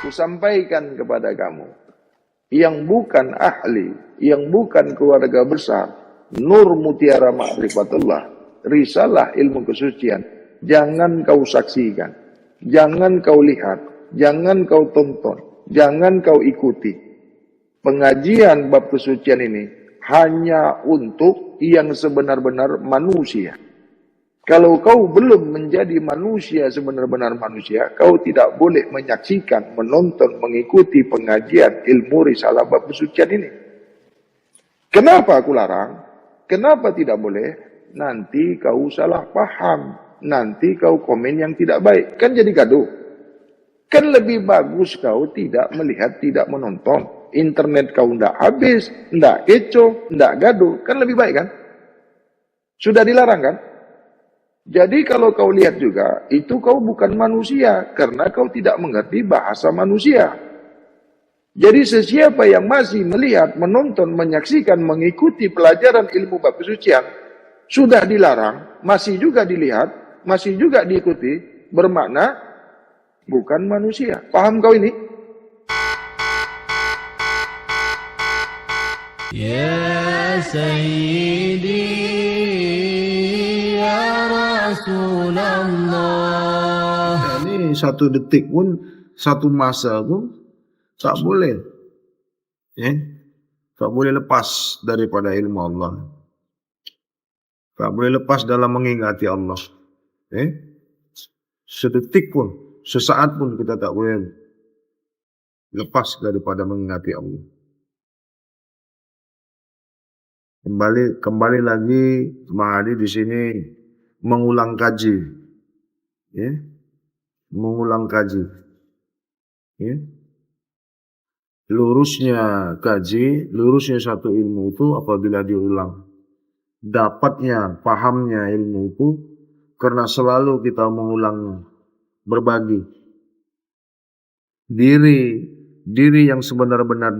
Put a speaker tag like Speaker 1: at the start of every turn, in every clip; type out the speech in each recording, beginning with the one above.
Speaker 1: kusampaikan kepada kamu, yang bukan ahli, yang bukan keluarga besar, nur mutiara ma'rifatullah, risalah ilmu kesucian, jangan kau saksikan, jangan kau lihat, jangan kau tonton, jangan kau ikuti. Pengajian bab kesucian ini hanya untuk yang sebenar-benar manusia. Kalau kau belum menjadi manusia sebenar-benar manusia, kau tidak boleh menyaksikan, menonton, mengikuti pengajian ilmu risalah bab kesucian ini. Kenapa aku larang? Kenapa tidak boleh? Nanti kau salah paham, nanti kau komen yang tidak baik, kan jadi gaduh. Kan lebih bagus kau tidak melihat, tidak menonton. Internet kau ndak habis, ndak kecoh, ndak gaduh, kan lebih baik kan? Sudah dilarang kan? Jadi kalau kau lihat juga, itu kau bukan manusia, karena kau tidak mengerti bahasa manusia. Jadi sesiapa yang masih melihat, menonton, menyaksikan, mengikuti pelajaran ilmu bab kesucian, sudah dilarang, masih juga dilihat, masih juga diikuti, bermakna bukan manusia. Paham kau ini?
Speaker 2: Ya Sayyidi ya Rasulullah.
Speaker 3: Ini satu detik pun, satu masa pun tak boleh, tak boleh lepas daripada ilmu Allah. Tak boleh lepas dalam mengingati Allah. Sedetik pun, sesaat pun kita tak boleh lepas daripada mengingati Allah. Kembali lagi Mahadi di sini mengulang kaji, mengulang kaji. Lurusnya kaji, lurusnya satu ilmu itu apabila diulang. Dapatnya, pahamnya ilmu itu karena selalu kita mengulang, berbagi. Diri yang sebenar-benar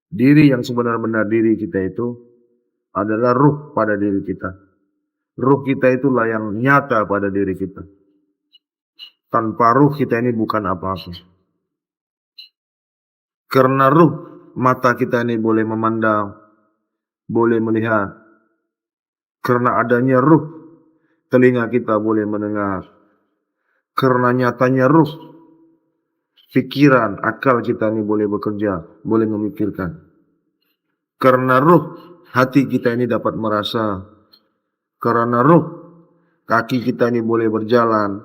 Speaker 3: diri yang sebenar-benar diri kita itu adalah ruh pada diri kita. Ruh kita itulah yang nyata pada diri kita. Tanpa ruh kita ini bukan apa-apa. Karena ruh, mata kita ini boleh memandang, boleh melihat. Karena adanya ruh, telinga kita boleh mendengar. Karena nyatanya ruh, pikiran, akal kita ini boleh bekerja, boleh memikirkan. Karena ruh, hati kita ini dapat merasa. Karena ruh, kaki kita ini boleh berjalan.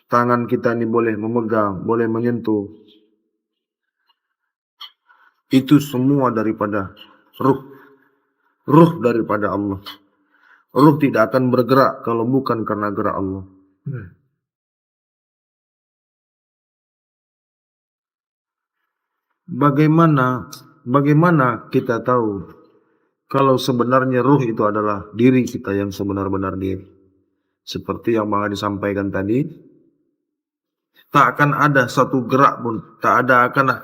Speaker 3: Tangan kita ini boleh memegang, boleh menyentuh. Itu semua daripada ruh. Ruh daripada Allah. Ruh tidak akan bergerak kalau bukan karena gerak Allah. Bagaimana kita tahu kalau sebenarnya ruh itu adalah diri kita yang sebenar-benar diri? Seperti yang Bang Adi sampaikan tadi, tak akan ada satu gerak pun, tak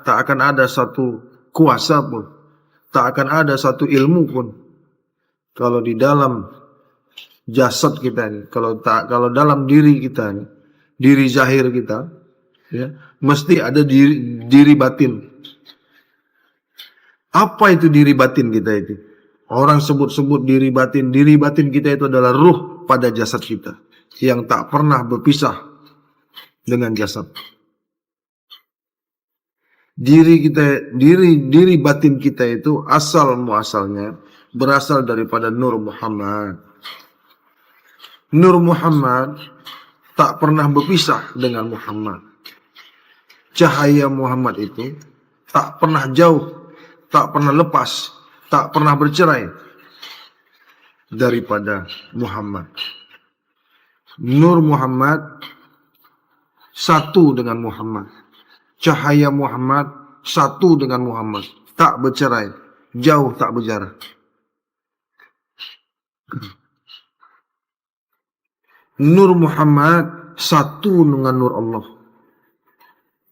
Speaker 3: akan ada satu kuasa pun, tak akan ada satu ilmu pun kalau di dalam jasad kita ini, kalau dalam diri kita ini, diri zahir kita, mesti ada diri batin. Apa itu diri batin kita itu? Orang sebut-sebut diri batin kita itu adalah ruh pada jasad kita yang tak pernah berpisah dengan jasad. Diri batin kita itu asal muasalnya berasal daripada Nur Muhammad. Nur Muhammad tak pernah berpisah dengan Muhammad. Cahaya Muhammad itu tak pernah jauh, tak pernah lepas, tak pernah bercerai daripada Muhammad. Nur Muhammad satu dengan Muhammad. Cahaya Muhammad satu dengan Muhammad. Tak bercerai, jauh tak berjarak. Nur Muhammad satu dengan Nur Allah.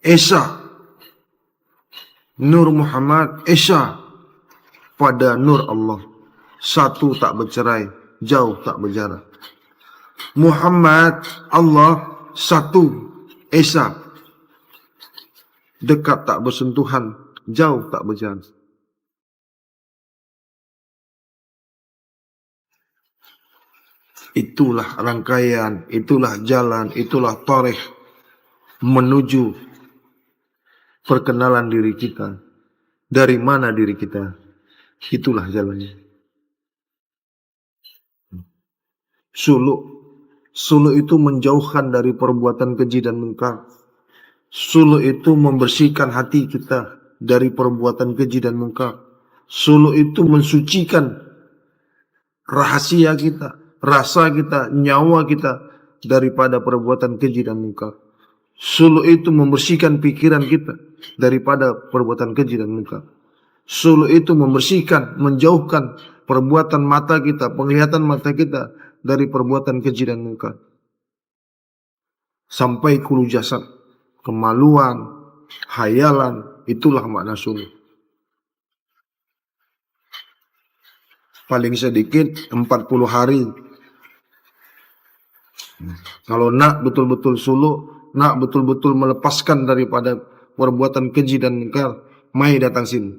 Speaker 3: Esa. Nur Muhammad Esa pada Nur Allah. Satu tak bercerai, jauh tak berjarak. Muhammad Allah satu Esa dekat tak bersentuhan, jauh tak berjalan. Itulah rangkaian, itulah jalan, itulah tarikh menuju perkenalan diri kita. Dari mana diri kita? Itulah jalannya. Suluk. Suluk itu menjauhkan dari perbuatan keji dan munkar. Suluk itu membersihkan hati kita dari perbuatan keji dan munkar. Suluk itu mensucikan rahasia kita, rasa kita, nyawa kita daripada perbuatan keji dan munkar. Suluk itu membersihkan pikiran kita daripada perbuatan keji dan munkar. Suluk itu membersihkan, menjauhkan perbuatan mata kita, penglihatan mata kita dari perbuatan keji dan munkar. Sampai kulu jasad, kemaluan, hayalan, itulah makna suluk. Paling sedikit 40 hari. Kalau nak betul-betul suluk, nak betul-betul melepaskan daripada perbuatan keji dan munkar, mai datang sini.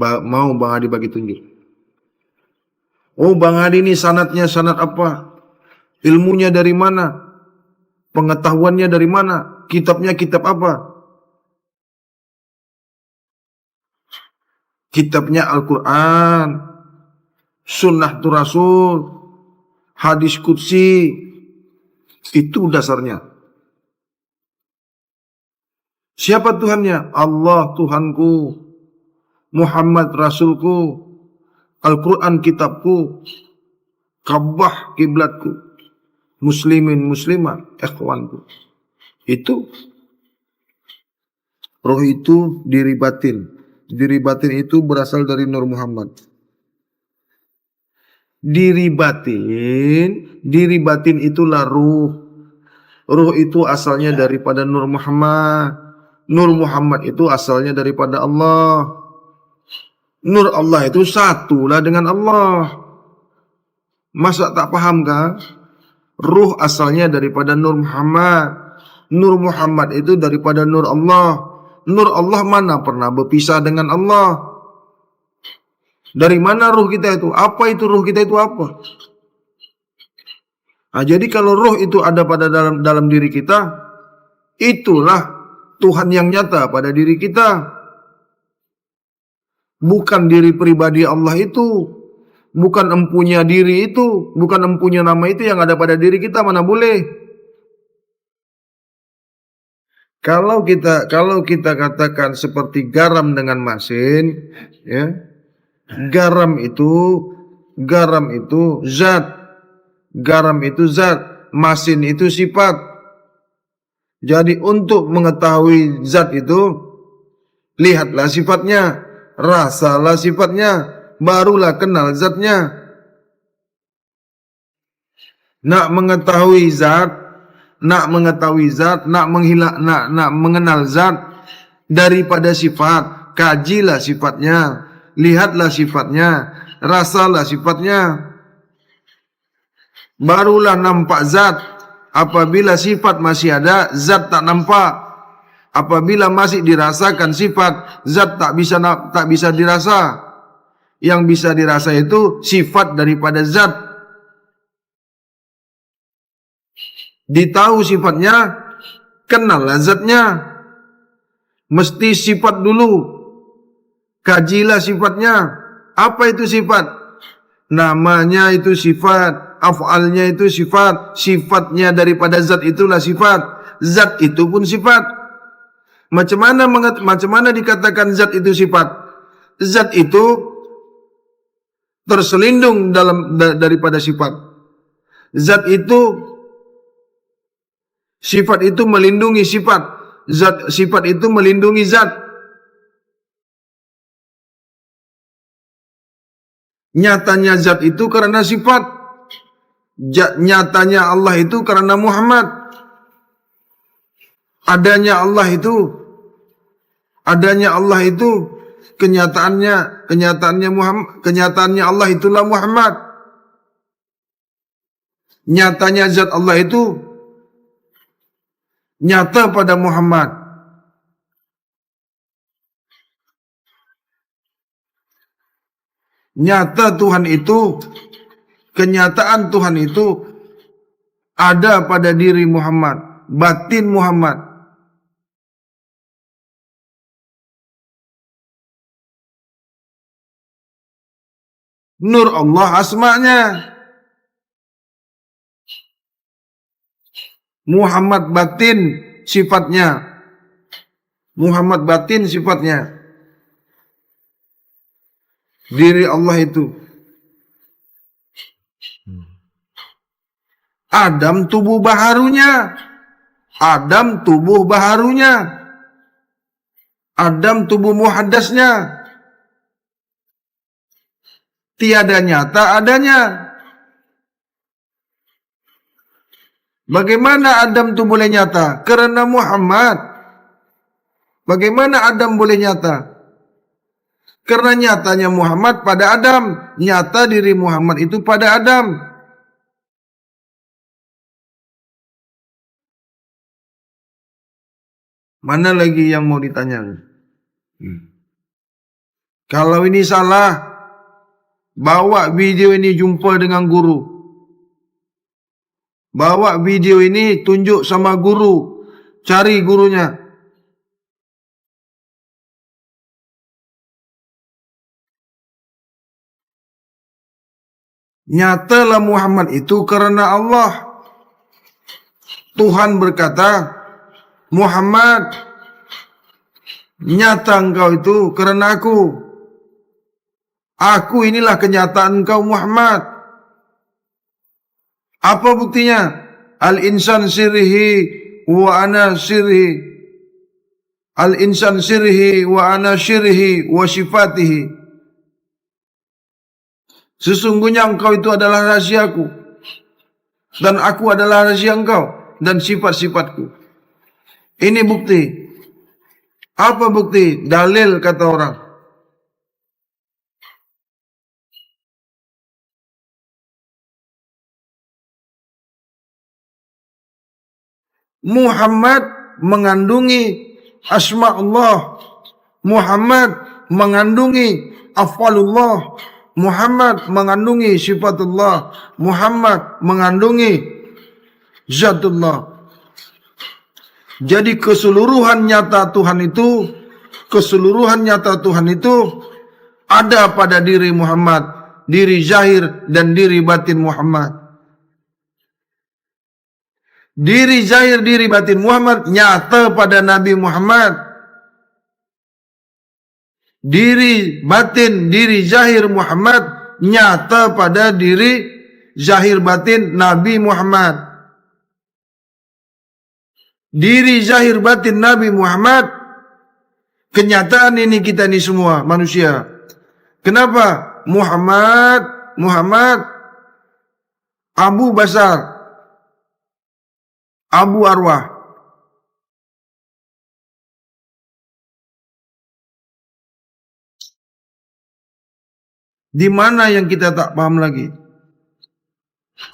Speaker 3: Mau Bang Adi bagi tunjuk. Oh, Bang Adi ini sanadnya sanad apa? Ilmunya dari mana? Pengetahuannya dari mana? Kitabnya kitab apa? Kitabnya Al-Quran, Sunnah Rasul, hadis qudsi. Itu dasarnya. Siapa Tuhannya? Allah Tuhanku, Muhammad Rasulku, Al-Quran kitabku, Ka'bah kiblatku, muslimin muslimat ikhwanku. Itu roh itu diri batin. Diri batin itu berasal dari Nur Muhammad. Diri batin itulah ruh. Ruh itu asalnya daripada Nur Muhammad. Nur Muhammad itu asalnya daripada Allah. Nur Allah itu satulah dengan Allah. Masa tak paham kah? Ruh asalnya daripada Nur Muhammad. Nur Muhammad itu daripada Nur Allah. Nur Allah mana pernah berpisah dengan Allah? Dari mana ruh kita itu? Apa itu ruh kita itu apa? Nah, jadi kalau ruh itu ada pada dalam diri kita, itulah Tuhan yang nyata pada diri kita. Bukan diri pribadi Allah itu, bukan empunya diri itu, bukan empunya nama itu yang ada pada diri kita, mana boleh. Kalau kita katakan seperti garam dengan masin, ya, garam itu zat, masin itu sifat. Jadi untuk mengetahui zat itu, lihatlah sifatnya, rasalah sifatnya, barulah kenal zatnya. Nak mengetahui zat, nak mengenal zat daripada sifat, kajilah sifatnya, lihatlah sifatnya, rasalah sifatnya. Barulah nampak zat. Apabila sifat masih ada, zat tak nampak. Apabila masih dirasakan sifat, zat tak bisa dirasa. Yang bisa dirasa itu sifat daripada zat. Ditahu sifatnya, kenallah zatnya. Mesti sifat dulu. Kajilah sifatnya. Apa itu sifat? Namanya itu sifat, af'alnya itu sifat, sifatnya daripada zat itulah sifat, zat itu pun sifat. Macam mana dikatakan zat itu sifat? Zat itu terselindung daripada sifat. Zat itu, sifat itu melindungi sifat. Sifat itu melindungi zat. Nyatanya zat itu karena sifat. Nyatanya Allah itu karena Muhammad. Adanya Allah itu kenyataannya Muhammad, kenyataannya Allah itulah Muhammad. Nyatanya zat Allah itu nyata pada Muhammad. Nyata Tuhan itu, kenyataan Tuhan itu ada pada diri Muhammad, batin Muhammad. Nur Allah asma'nya. Muhammad batin sifatnya. Muhammad batin sifatnya. Diri Allah itu. Adam tubuh baharunya. Adam tubuh baharunya. Adam tubuh muhaddasnya. Tiada nyata adanya. Bagaimana Adam itu boleh nyata? Karena Muhammad. Bagaimana Adam boleh nyata? Karena nyatanya Muhammad pada Adam. Nyata diri Muhammad itu pada Adam. Mana lagi yang mau ditanya? Kalau ini salah, bawa video ini jumpa dengan guru. Bawa video ini tunjuk sama guru. Cari gurunya. Nyatalah Muhammad itu karena Allah. Tuhan berkata, Muhammad, nyata engkau itu karena aku. Aku inilah kenyataan engkau Muhammad. Apa buktinya? Al-insan sirrihi wa ana sirrihi. Al-insan sirrihi wa ana sirrihi wa sifatihi. Sesungguhnya engkau itu adalah rahasiaku. Dan aku adalah rahasia engkau. Dan sifat-sifatku. Ini bukti. Apa bukti? Dalil kata orang. Muhammad mengandungi asma Allah. Muhammad mengandungi afalullah. Muhammad mengandungi sifatullah. Muhammad mengandungi zatullah. Jadi keseluruhan nyata Tuhan itu, keseluruhan nyata Tuhan itu ada pada diri Muhammad, diri zahir dan diri batin Muhammad. Diri zahir, diri batin Muhammad nyata pada Nabi Muhammad. Diri batin, diri zahir Muhammad nyata pada diri zahir batin Nabi Muhammad. Diri zahir batin Nabi Muhammad, kenyataan ini kita ini semua manusia. Kenapa? Muhammad Abu Basar, Abu Arwah. Di mana yang kita tak paham lagi?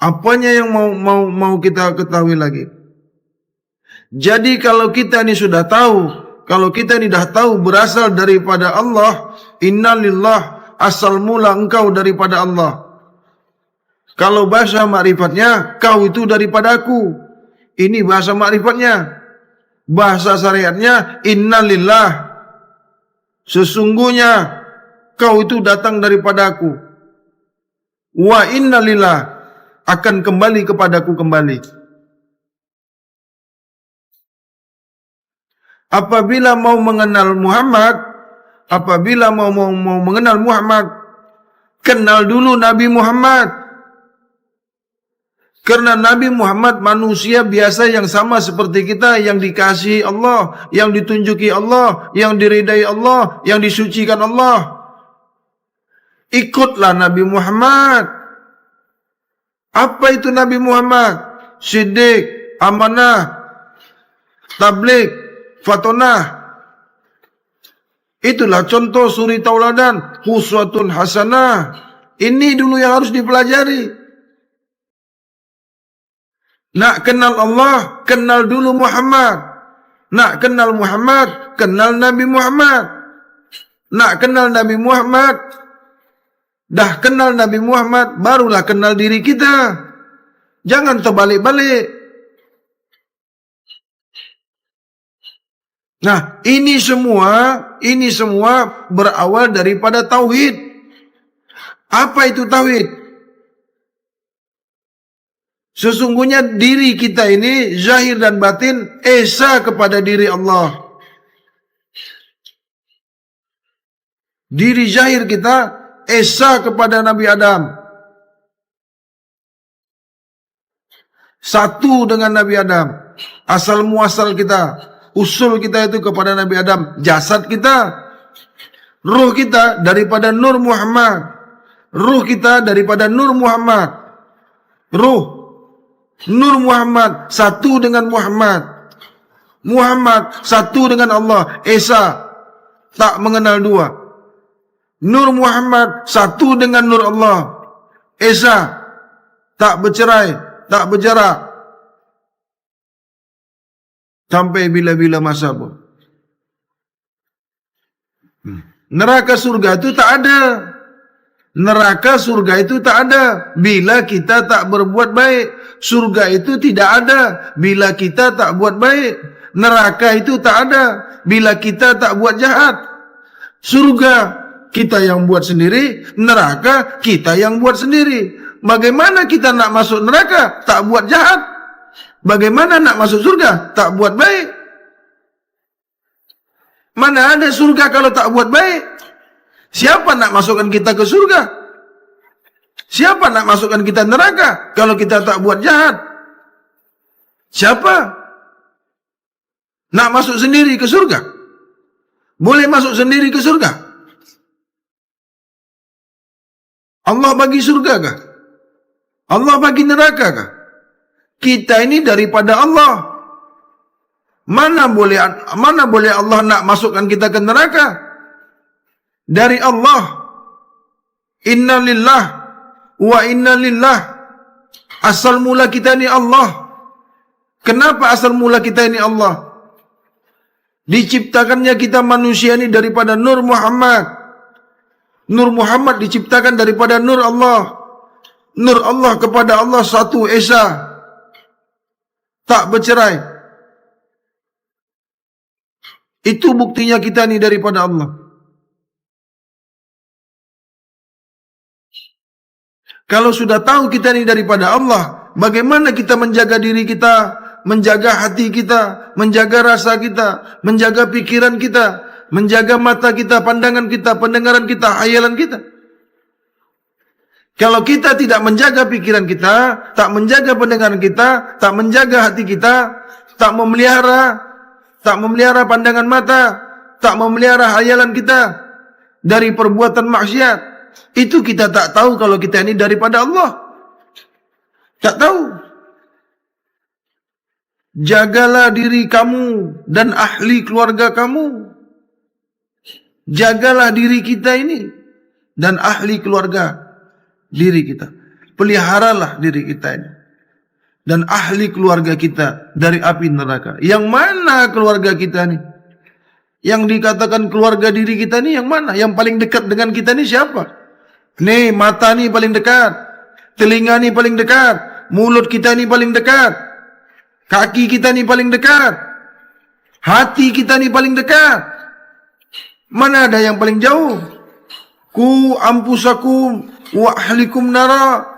Speaker 3: Apanya yang mau kita ketahui lagi? Jadi kalau kita ini sudah tahu, kalau kita ini dah tahu berasal daripada Allah, innalillah, asal mula engkau daripada Allah. Kalau bahasa makrifatnya, kau itu daripada aku. Ini bahasa makrifatnya. Bahasa syariatnya, innalillah, sesungguhnya kau itu datang daripada aku. Wa innalillah, akan kembali kepadaku kembali. Apabila mau mengenal Muhammad, apabila mau mengenal Muhammad, kenal dulu Nabi Muhammad. Karena Nabi Muhammad manusia biasa yang sama seperti kita, yang dikasihi Allah, yang ditunjuki Allah, yang diridai Allah, yang disucikan Allah. Ikutlah Nabi Muhammad. Apa itu Nabi Muhammad? Siddiq, amanah, tabligh, fatonah. Itulah contoh suri tauladan, uswatun hasanah. Ini dulu yang harus dipelajari. Nak kenal Allah, kenal dulu Muhammad. Nak kenal Muhammad, kenal Nabi Muhammad. Nak kenal Nabi Muhammad, Dah kenal Nabi Muhammad, barulah kenal diri kita. Jangan terbalik-balik. Nah, ini semua berawal daripada tauhid. Apa itu tauhid? Sesungguhnya diri kita ini zahir dan batin esa kepada diri Allah. Diri zahir kita esa kepada Nabi Adam. Satu dengan Nabi Adam. Asal muasal kita, usul kita itu kepada Nabi Adam. Jasad kita, ruh kita daripada Nur Muhammad. Ruh kita daripada Nur Muhammad. Ruh Nur Muhammad satu dengan Muhammad. Muhammad satu dengan Allah. Esa, tak mengenal dua. Nur Muhammad satu dengan Nur Allah. Esa, tak bercerai, tak berjarak. Sampai bila-bila masa pun. Neraka surga itu tak ada. Neraka surga itu tak ada bila kita tak berbuat baik. Surga itu tidak ada bila kita tak buat baik. Neraka itu tak ada bila kita tak buat jahat. Surga kita yang buat sendiri, neraka kita yang buat sendiri. Bagaimana kita nak masuk neraka tak buat jahat? Bagaimana nak masuk surga tak buat baik? Mana ada surga kalau tak buat baik? Siapa nak masukkan kita ke surga? Siapa nak masukkan kita neraka kalau kita tak buat jahat? Siapa? Nak masuk sendiri ke surga? Boleh masuk sendiri ke surga? Allah bagi surga kah? Allah bagi neraka kah? Kita ini daripada Allah. Mana boleh Allah nak masukkan kita ke neraka? Dari Allah. Inna lillah wa inna lillah. Asal mula kita ini Allah. Kenapa asal mula kita ini Allah? Diciptakannya kita manusia ini daripada Nur Muhammad. Nur Muhammad diciptakan daripada Nur Allah. Nur Allah kepada Allah satu esa. Tak bercerai. Itu buktinya kita ini daripada Allah. Kalau sudah tahu kita ini daripada Allah, bagaimana kita menjaga diri kita, menjaga hati kita, menjaga rasa kita, menjaga pikiran kita, menjaga mata kita, pandangan kita, pendengaran kita, hayalan kita. Kalau kita tidak menjaga pikiran kita, tak menjaga pendengaran kita, tak menjaga hati kita, tak memelihara pandangan mata, tak memelihara hayalan kita dari perbuatan maksiat, itu kita tak tahu kalau kita ini daripada Allah. Tak tahu. Jagalah diri kamu dan ahli keluarga kamu. Jagalah diri kita ini dan ahli keluarga diri kita. Peliharalah diri kita ini dan ahli keluarga kita dari api neraka. Yang mana keluarga kita ini? Yang dikatakan keluarga diri kita ini yang mana? Yang paling dekat dengan kita ini siapa? Nih, mata ni paling dekat, telinga ni paling dekat, mulut kita ni paling dekat, kaki kita ni paling dekat, hati kita ni paling dekat. Mana ada yang paling jauh? Ku ampusakum wa ahlikum nara.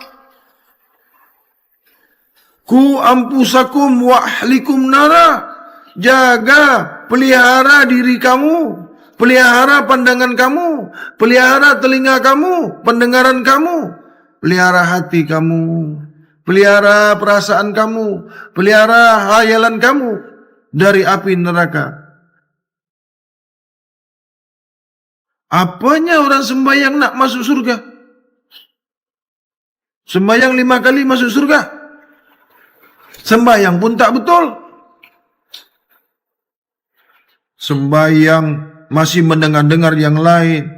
Speaker 3: Ku ampusakum wa ahlikum nara. Jaga, pelihara diri kamu, pelihara pandangan kamu, pelihara telinga kamu, pendengaran kamu, pelihara hati kamu, pelihara perasaan kamu, pelihara hayalan kamu dari api neraka. Apanya orang sembahyang nak masuk surga? Sembahyang 5 kali masuk surga? Sembahyang pun tak betul. Sembahyang masih mendengar-dengar yang lain.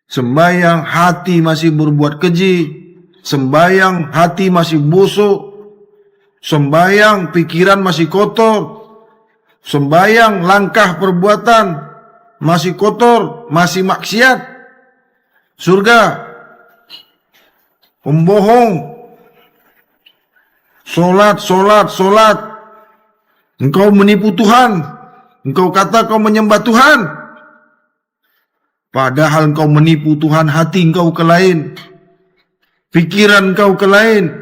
Speaker 3: Sembahyang hati masih berbuat keji. Sembahyang hati masih busuk. Sembahyang pikiran masih kotor. Sembahyang langkah perbuatan masih kotor, masih maksiat. surga. Pembohong. Solat. Engkau menipu Tuhan. Engkau kata kau menyembah Tuhan. Padahal engkau menipu Tuhan, hati engkau ke lain. Pikiran engkau ke lain.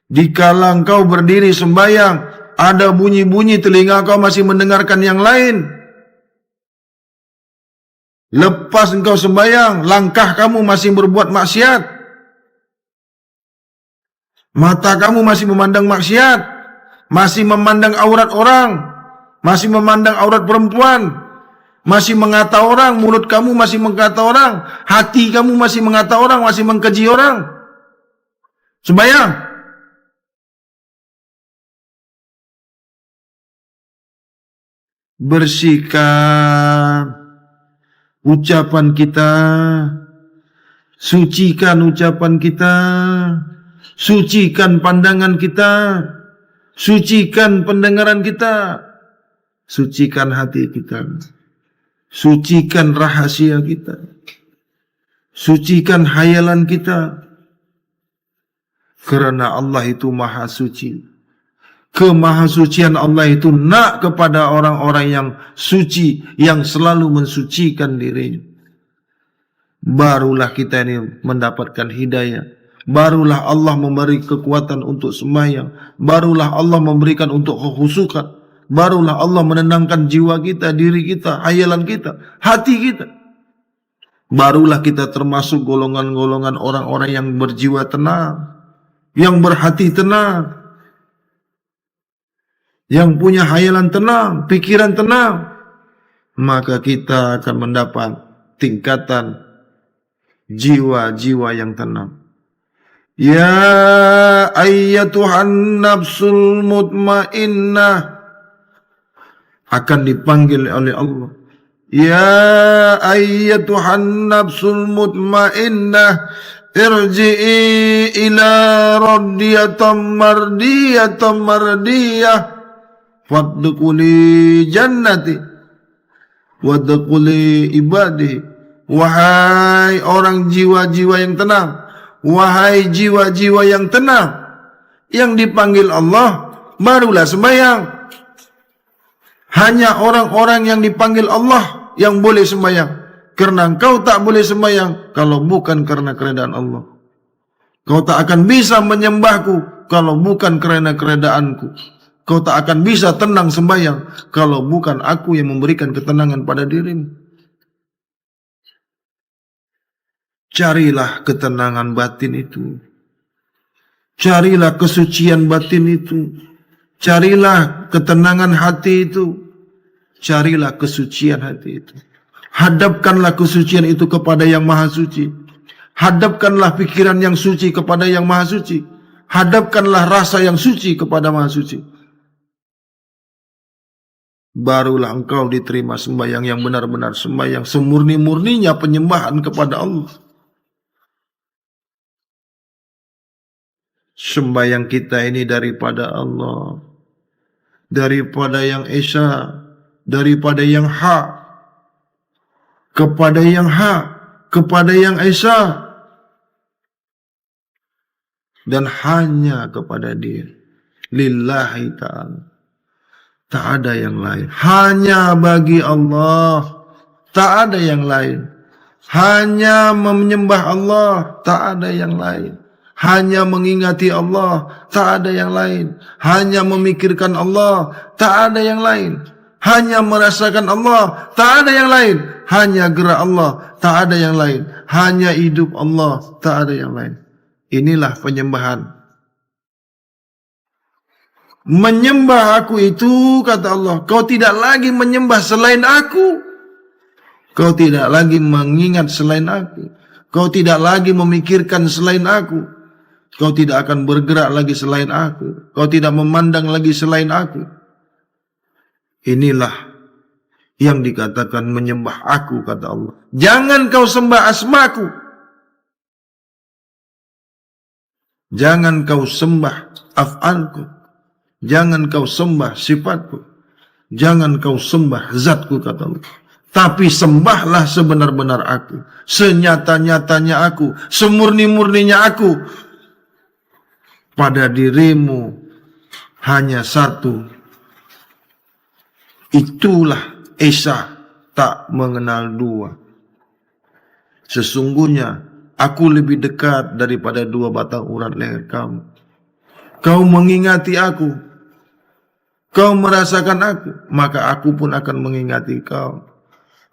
Speaker 3: Dikala engkau berdiri sembahyang, ada bunyi-bunyi, telinga kau masih mendengarkan yang lain. Lepas engkau sembahyang, langkah kamu masih berbuat maksiat. Mata kamu masih memandang maksiat, masih memandang aurat orang, masih memandang aurat perempuan, masih mengata orang, mulut kamu masih mengata orang, hati kamu masih mengata orang, masih mengkeji orang. Sembahyang. Bersihkan ucapan kita, sucikan ucapan kita, sucikan pandangan kita, sucikan pendengaran kita, sucikan hati kita, sucikan rahasia kita, sucikan hayalan kita. Karena Allah itu maha suci. Kemahasucian Allah itu nak kepada orang-orang yang suci, yang selalu mensucikan dirinya. Barulah kita ini mendapatkan hidayah. Barulah Allah memberi kekuatan untuk sembahyang. Barulah Allah memberikan untuk kekhusyukan. Barulah Allah menenangkan jiwa kita, diri kita, hayalan kita, hati kita. Barulah kita termasuk golongan-golongan orang-orang yang berjiwa tenang, yang berhati tenang, yang punya hayalan tenang, pikiran tenang. Maka kita akan mendapat tingkatan jiwa-jiwa yang tenang. Ya ayyatuhan nafsul mutmainnah, akan dipanggil oleh Allah. Ya ayyatuhan nafsul mutmainnah, irji'i ila raddiyatam mardiyah, fadkhuli jannati wadkhuli ibadi. Wahai orang jiwa-jiwa yang tenang, wahai jiwa-jiwa yang tenang, yang dipanggil Allah, barulah sembahyang. Hanya orang-orang yang dipanggil Allah yang boleh sembahyang. Karena engkau tak boleh sembahyang kalau bukan karena keredaan Allah. Kau tak akan bisa menyembahku kalau bukan karena keredaanku. Kau tak akan bisa tenang sembahyang kalau bukan aku yang memberikan ketenangan pada dirimu. Carilah ketenangan batin itu. Carilah kesucian batin itu. Carilah ketenangan hati itu. Carilah kesucian hati itu. Hadapkanlah kesucian itu kepada yang maha suci. Hadapkanlah pikiran yang suci kepada yang maha suci. Hadapkanlah rasa yang suci kepada maha suci. Barulah engkau diterima sembahyang yang benar-benar sembahyang, semurni-murninya penyembahan kepada Allah. Sembahyang kita ini daripada Allah, daripada yang esa, daripada yang hak, kepada yang hak, kepada yang esa, dan hanya kepada Dia. Lillahi ta'ala. Tak ada yang lain. Hanya bagi Allah. Tak ada yang lain. Hanya menyembah Allah. Tak ada yang lain. Hanya mengingati Allah, tak ada yang lain. Hanya memikirkan Allah, tak ada yang lain. Hanya merasakan Allah, tak ada yang lain. Hanya gerak Allah, tak ada yang lain. Hanya hidup Allah, tak ada yang lain. Inilah penyembahan. Menyembah aku itu, kata Allah, kau tidak lagi menyembah selain aku. Kau tidak lagi mengingat selain aku. Kau tidak lagi memikirkan selain aku. Kau tidak akan bergerak lagi selain aku. Kau tidak memandang lagi selain aku. Inilah yang dikatakan menyembah aku, kata Allah. Jangan kau sembah asmaku. Jangan kau sembah af'alku. Jangan kau sembah sifatku. Jangan kau sembah zatku, kata Allah. Tapi sembahlah sebenar-benar aku, senyata-nyatanya aku, semurni-murninya aku. Pada dirimu hanya satu. Itulah Esa, tak mengenal dua. Sesungguhnya aku lebih dekat daripada dua batang urat leher kamu. Kau mengingati aku, kau merasakan aku, maka aku pun akan mengingati kau.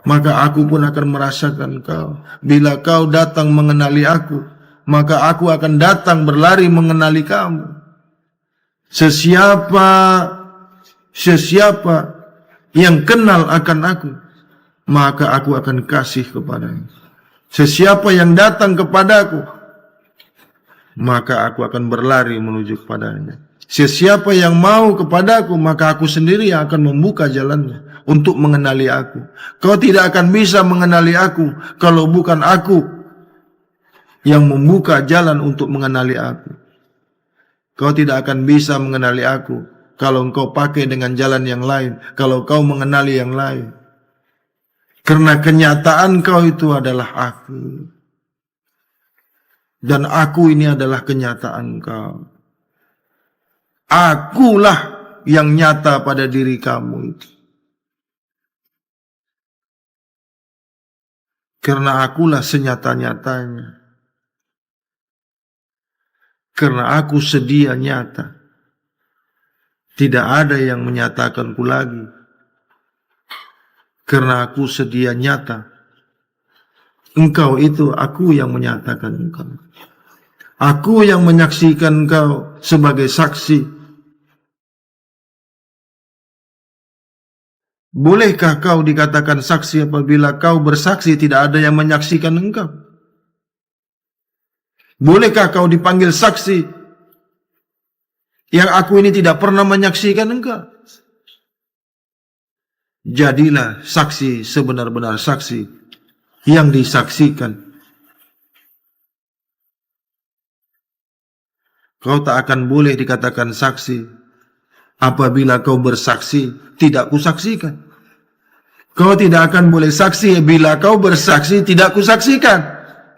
Speaker 3: Maka aku pun akan merasakan kau. Bila kau datang mengenali aku, maka aku akan datang berlari mengenali kamu. Sesiapa yang kenal akan aku, maka aku akan kasih kepadanya. Sesiapa yang datang kepadaku, maka aku akan berlari menuju kepadanya. Sesiapa yang mau kepadaku, maka aku sendiri yang akan membuka jalannya untuk mengenali aku. Kau tidak akan bisa mengenali aku kalau bukan aku yang membuka jalan untuk mengenali aku. Kau tidak akan bisa mengenali aku kalau engkau pakai dengan jalan yang lain, kalau kau mengenali yang lain. Karena kenyataan kau itu adalah aku. Dan aku ini adalah kenyataan kau. Akulah yang nyata pada diri kamu itu. Karena akulah senyata-nyatanya. Karena aku sedia nyata. Tidak ada yang menyatakanku lagi. Karena aku sedia nyata. Engkau itu aku yang menyatakan engkau. Aku yang menyaksikan engkau sebagai saksi. Bolehkah kau dikatakan saksi apabila kau bersaksi tidak ada yang menyaksikan engkau? Bolehkah kau dipanggil saksi yang aku ini tidak pernah menyaksikan engkau? Jadilah saksi sebenar-benar saksi yang disaksikan. Kau tak akan boleh dikatakan saksi apabila kau bersaksi tidak kusaksikan. Kau tidak akan boleh saksi bila kau bersaksi tidak kusaksikan.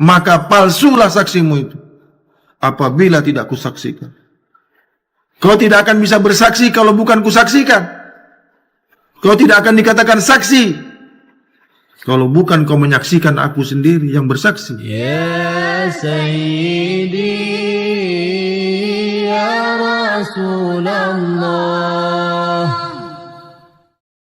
Speaker 3: Maka palsulah saksimu itu apabila tidak kusaksikan. Kau tidak akan bisa bersaksi kalau bukan kusaksikan. Kau tidak akan dikatakan saksi kalau bukan kau menyaksikan aku sendiri yang bersaksi.
Speaker 2: Ya Sayyidi ya Rasulullah.